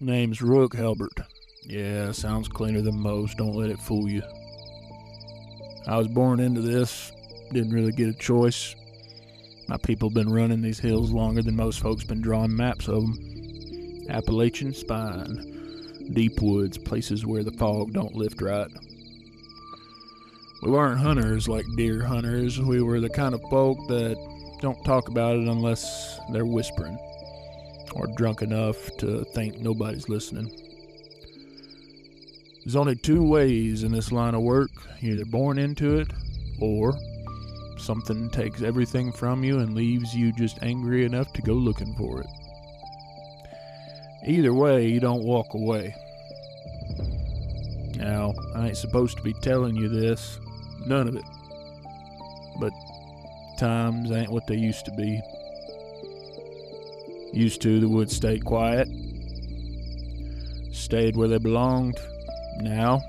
Name's Rook Halbert. Yeah, sounds cleaner than most. Don't let it fool you. I was born into this. Didn't really get a choice. My people been running these hills longer than most folks been drawing maps of them. Appalachian spine. Deep woods, places where the fog don't lift right. We weren't hunters like deer hunters. We were the kind of folk that don't talk about it unless they're whispering or drunk enough to think nobody's listening. There's only two ways in this line of work. You're either born into it, or something takes everything from you and leaves you just angry enough to go looking for it. Either way, you don't walk away. Now, I ain't supposed to be telling you this, none of it. But times ain't what they used to be. Used to, the woods stayed quiet, stayed where they belonged. Now,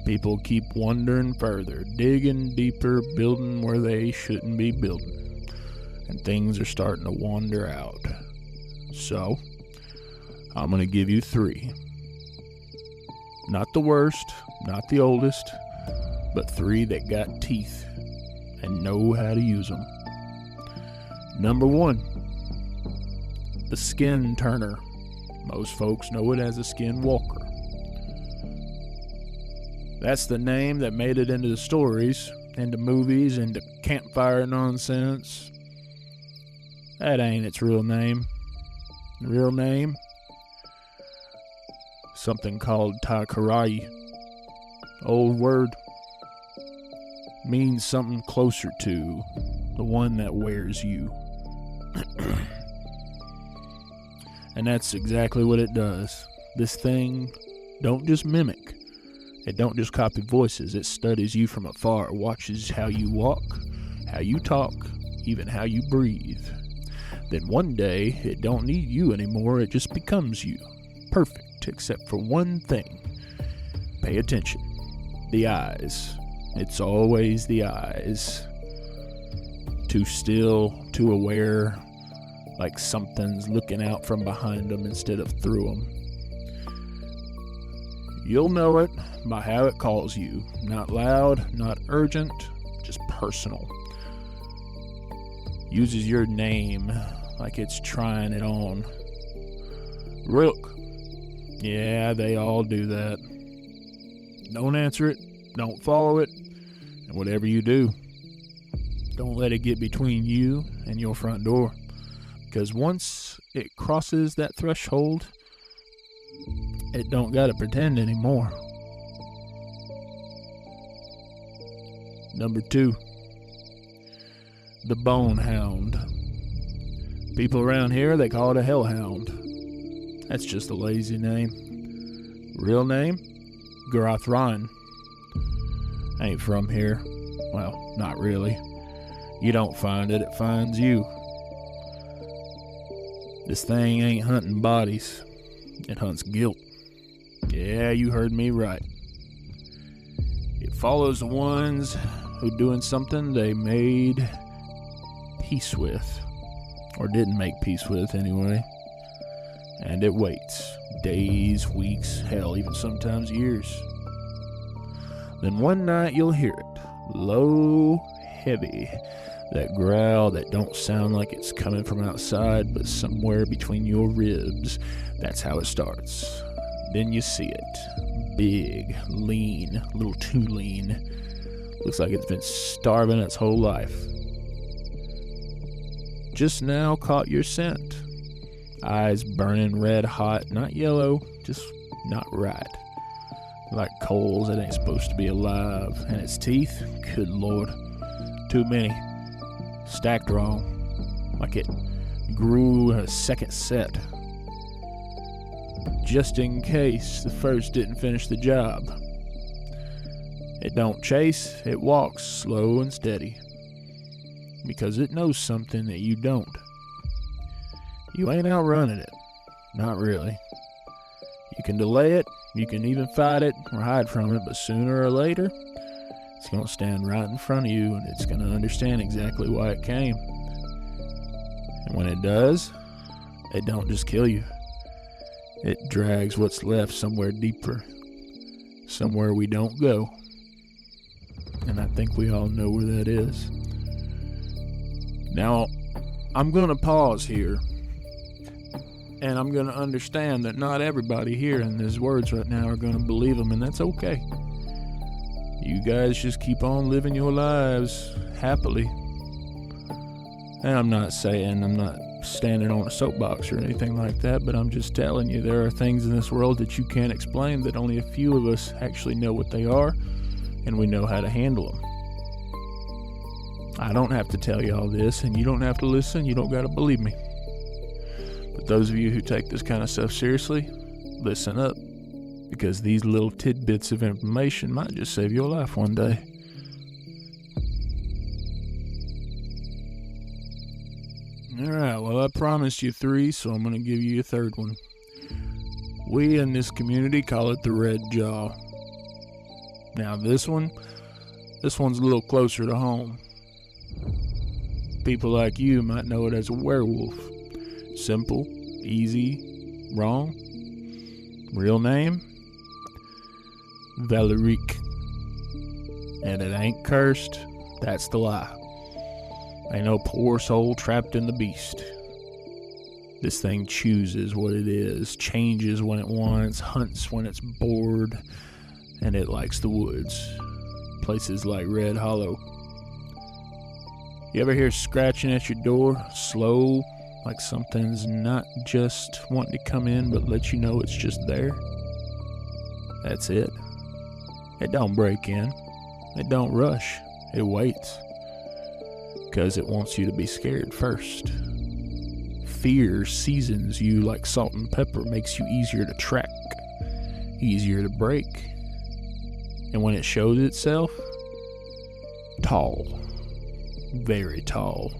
people keep wandering further, digging deeper, building where they shouldn't be building. And things are starting to wander out. So, I'm going to give you 3. Not the worst, not the oldest, but 3 that got teeth and know how to use them. Number 1, the skin turner. Most folks know it as a skin walker. That's the name that made it into the stories, into movies, into campfire nonsense. That ain't its real name. The real name? Something called Taikarai. Old word. Means something closer to the one that wears you. And that's exactly what it does. This thing don't just mimic. It don't just copy voices. It studies you from afar, watches how you walk, how you talk, even how you breathe. Then one day, it don't need you anymore. It just becomes you. Perfect, except for one thing. Pay attention. The eyes. It's always the eyes. Too still, too aware, like something's looking out from behind them instead of through them. You'll know it by how it calls you. Not loud, not urgent, just personal. Uses your name like it's trying it on. Rook. Yeah, they all do that. Don't answer it, don't follow it, and whatever you do, don't let it get between you and your front door. Because once it crosses that threshold, it don't gotta pretend anymore. Number 2, the bone hound. People around here, they call it a hellhound. That's just a lazy name. Real name? Garathron. Ain't from here. Well, not really. You don't find it, it finds you. This thing ain't hunting bodies. It hunts guilt. Yeah, you heard me right. It follows the ones who doing something they made peace with. Or didn't make peace with, anyway. And it waits. Days, weeks, hell, even sometimes years. Then one night you'll hear it. Low, heavy. That growl that don't sound like it's coming from outside, but somewhere between your ribs. That's how it starts. Then you see it. Big, lean, a little too lean. Looks like it's been starving its whole life. Just now caught your scent. Eyes burning red hot, not yellow, just not right. Like coals that ain't supposed to be alive. And its teeth, good lord, too many. Stacked wrong, like it grew in a second set. Just in case the first didn't finish the job. It don't chase, it walks slow and steady. Because it knows something that you don't. You ain't outrunning it. Not really. You can delay it, you can even fight it or hide from it, but sooner or later, it's going to stand right in front of you and it's going to understand exactly why it came. And when it does, it don't just kill you. It drags what's left somewhere deeper, somewhere we don't go. And I think we all know where that is. Now, I'm going to pause here. And I'm going to understand that not everybody hearing these words right now are going to believe them, and that's okay. You guys just keep on living your lives happily. And I'm not standing on a soapbox or anything like that, but I'm just telling you there are things in this world that you can't explain, that only a few of us actually know what they are, and we know how to handle them. I don't have to tell you all this, and you don't have to listen. You don't got to believe me. But those of you who take this kind of stuff seriously, listen up, because these little tidbits of information might just save your life one day. Alright, well, I promised you 3, so I'm going to give you a third one. We in this community call it the red jaw. Now this one's a little closer to home. People like you might know it as a werewolf. Simple, easy, wrong. Real name? Valerique. And it ain't cursed, that's the lie. Ain't no poor soul trapped in the beast. This thing chooses what it is, changes when it wants, hunts when it's bored, and it likes the woods. Places like Red Hollow. You ever hear scratching at your door, slow, like something's not just wanting to come in, but let you know it's just there? That's it. It don't break in. It don't rush. It waits. Because it wants you to be scared first. Fear seasons you like salt and pepper, makes you easier to track, easier to break. And when it shows itself, tall, very tall,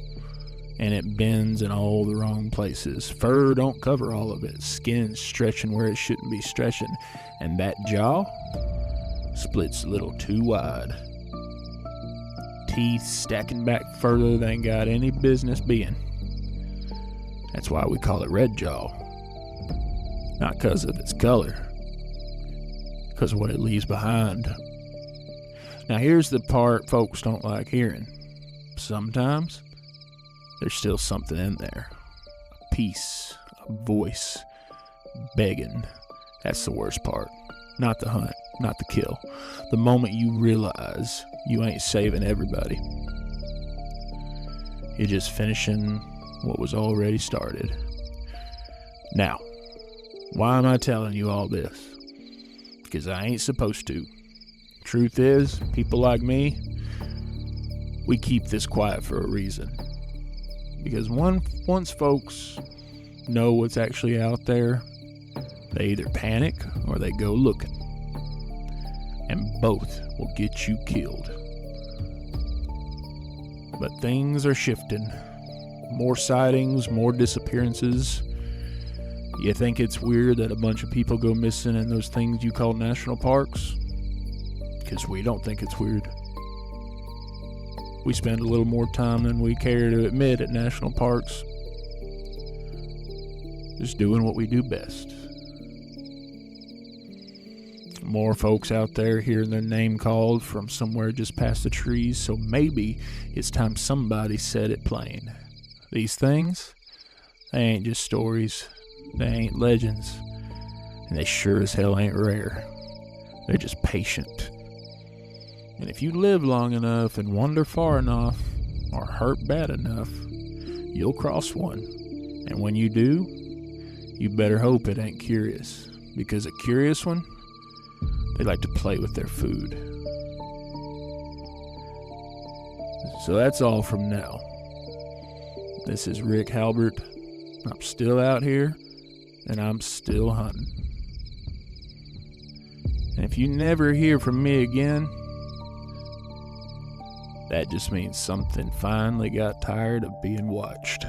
and it bends in all the wrong places. Fur don't cover all of it, skin stretching where it shouldn't be stretching, and that jaw splits a little too wide. Teeth stacking back further than got any business being. That's why we call it red jaw. Not because of its color, because of what it leaves behind. Now here's the part folks don't like hearing. Sometimes there's still something in there. A piece, a voice, begging. That's the worst part. Not the hunt, not the kill. The moment you realize you ain't saving everybody. You're just finishing what was already started. Now, why am I telling you all this? Because I ain't supposed to. Truth is, people like me, we keep this quiet for a reason. Because once folks know what's actually out there, they either panic or they go looking. And both will get you killed. But things are shifting. More sightings, more disappearances. You think it's weird that a bunch of people go missing in those things you call national parks? Because we don't think it's weird. We spend a little more time than we care to admit at national parks. Just doing what we do best. More folks out there hearing their name called from somewhere just past the trees, so maybe it's time somebody said it plain. These things, they ain't just stories, they ain't legends, and they sure as hell ain't rare. They're just patient. And if you live long enough and wander far enough, or hurt bad enough, you'll cross one. And when you do, you better hope it ain't curious, because a curious one, they like to play with their food. So that's all from now. This is Rick Halbert. I'm still out here, and I'm still hunting. And if you never hear from me again, that just means something finally got tired of being watched.